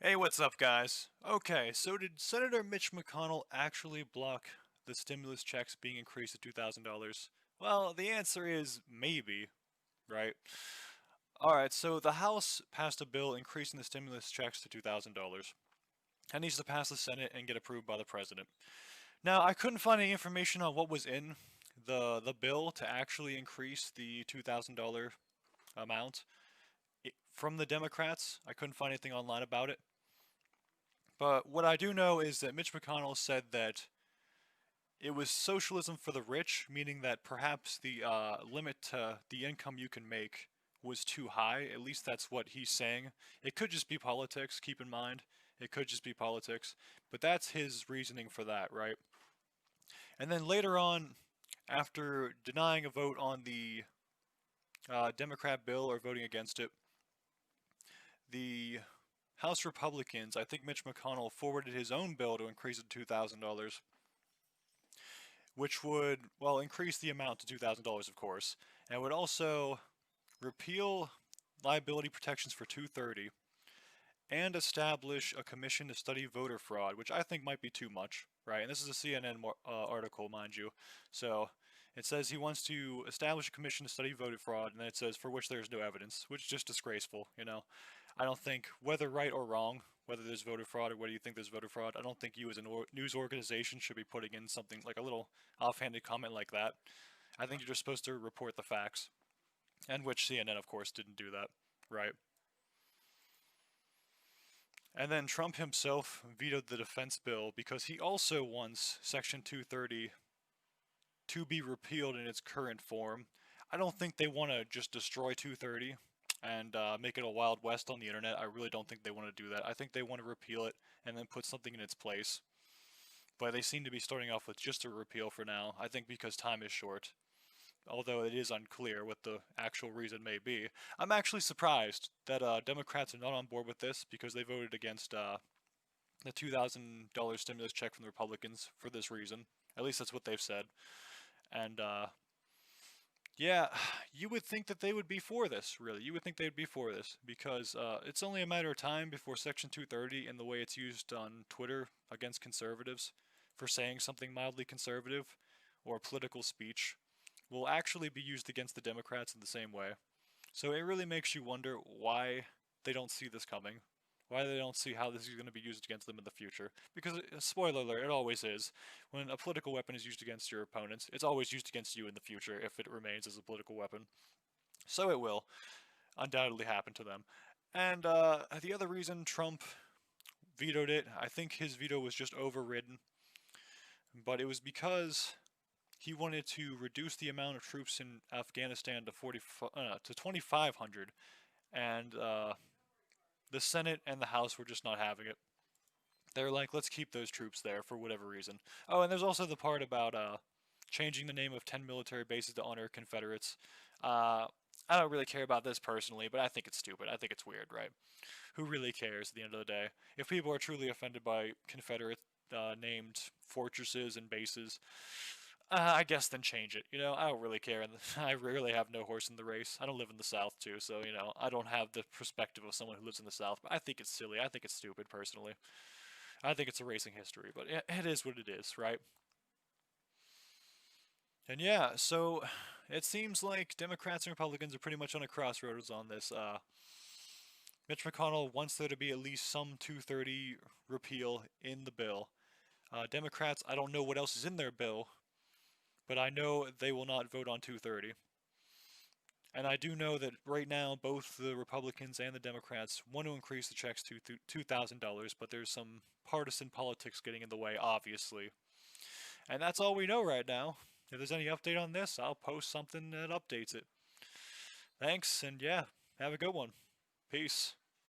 Hey, what's up, guys? Okay, so did Senator Mitch McConnell actually block the stimulus checks being increased to $2,000? Well, the answer is maybe, right? Alright, so the House passed a bill increasing the stimulus checks to $2,000. That needs to pass the Senate and get approved by the President. Now, I couldn't find any information on what was in the bill to actually increase the $2,000 amount. From the Democrats, I couldn't find anything online about it. But what I do know is that Mitch McConnell said that it was socialism for the rich, meaning that perhaps the limit to the income you can make was too high. At least that's what he's saying. It could just be politics, keep in mind. It could just be politics. But that's his reasoning for that, right? And then later on, after denying a vote on the Democrat bill or voting against it, the House Republicans, I think Mitch McConnell, forwarded his own bill to increase it to $2,000, which would, well, increase the amount to $2,000, of course, and would also repeal liability protections for 230 and establish a commission to study voter fraud, which I think might be too much, right? And this is a CNN article, mind you. So it says he wants to establish a commission to study voter fraud, and then it says for which there is no evidence, which is just disgraceful, you know? I don't think, whether right or wrong, whether there's voter fraud or whether you think there's voter fraud, I don't think you as a news organization should be putting in something like a little offhanded comment like that. I think you're just supposed to report the facts, and which CNN, of course, didn't do that, right? And then Trump himself vetoed the defense bill because he also wants Section 230 to be repealed in its current form. I don't think they want to just destroy 230 and make it a Wild West on the internet. I really don't think they want to do that. I think they want to repeal it and then put something in its place. But they seem to be starting off with just a repeal for now. I think because time is short. Although it is unclear what the actual reason may be. I'm actually surprised that Democrats are not on board with this because they voted against the $2,000 stimulus check from the Republicans for this reason. At least that's what they've said. And yeah, you would think that they would be for this, really. You would think they'd be for this because it's only a matter of time before Section 230 and the way it's used on Twitter against conservatives for saying something mildly conservative or political speech will actually be used against the Democrats in the same way. So it really makes you wonder why they don't see this coming. Why they don't see how this is going to be used against them in the future. Because, spoiler alert, it always is. When a political weapon is used against your opponents, it's always used against you in the future if it remains as a political weapon. So it will undoubtedly happen to them. And the other reason Trump vetoed it, I think his veto was just overridden. But it was because he wanted to reduce the amount of troops in Afghanistan to 2,500, and the Senate and the House were just not having it. They're like, let's keep those troops there for whatever reason. Oh, and there's also the part about changing the name of 10 military bases to honor Confederates. I don't really care about this personally, but I think it's stupid. I think it's weird, right? Who really cares at the end of the day? If people are truly offended by Confederate named fortresses and bases, I guess then change it. You know, I don't really care. And I really have no horse in the race. I don't live in the South, too, so, you know, I don't have the perspective of someone who lives in the South. But I think it's silly. I think it's stupid, personally. I think it's erasing history, but it is what it is, right? And yeah, so it seems like Democrats and Republicans are pretty much on a crossroads on this. Mitch McConnell wants there to be at least some 230 repeal in the bill. Democrats, I don't know what else is in their bill, but I know they will not vote on 230. And I do know that right now both the Republicans and the Democrats want to increase the checks to $2,000, but there's some partisan politics getting in the way, obviously. And that's all we know right now. If there's any update on this, I'll post something that updates it. Thanks, and yeah, have a good one. Peace.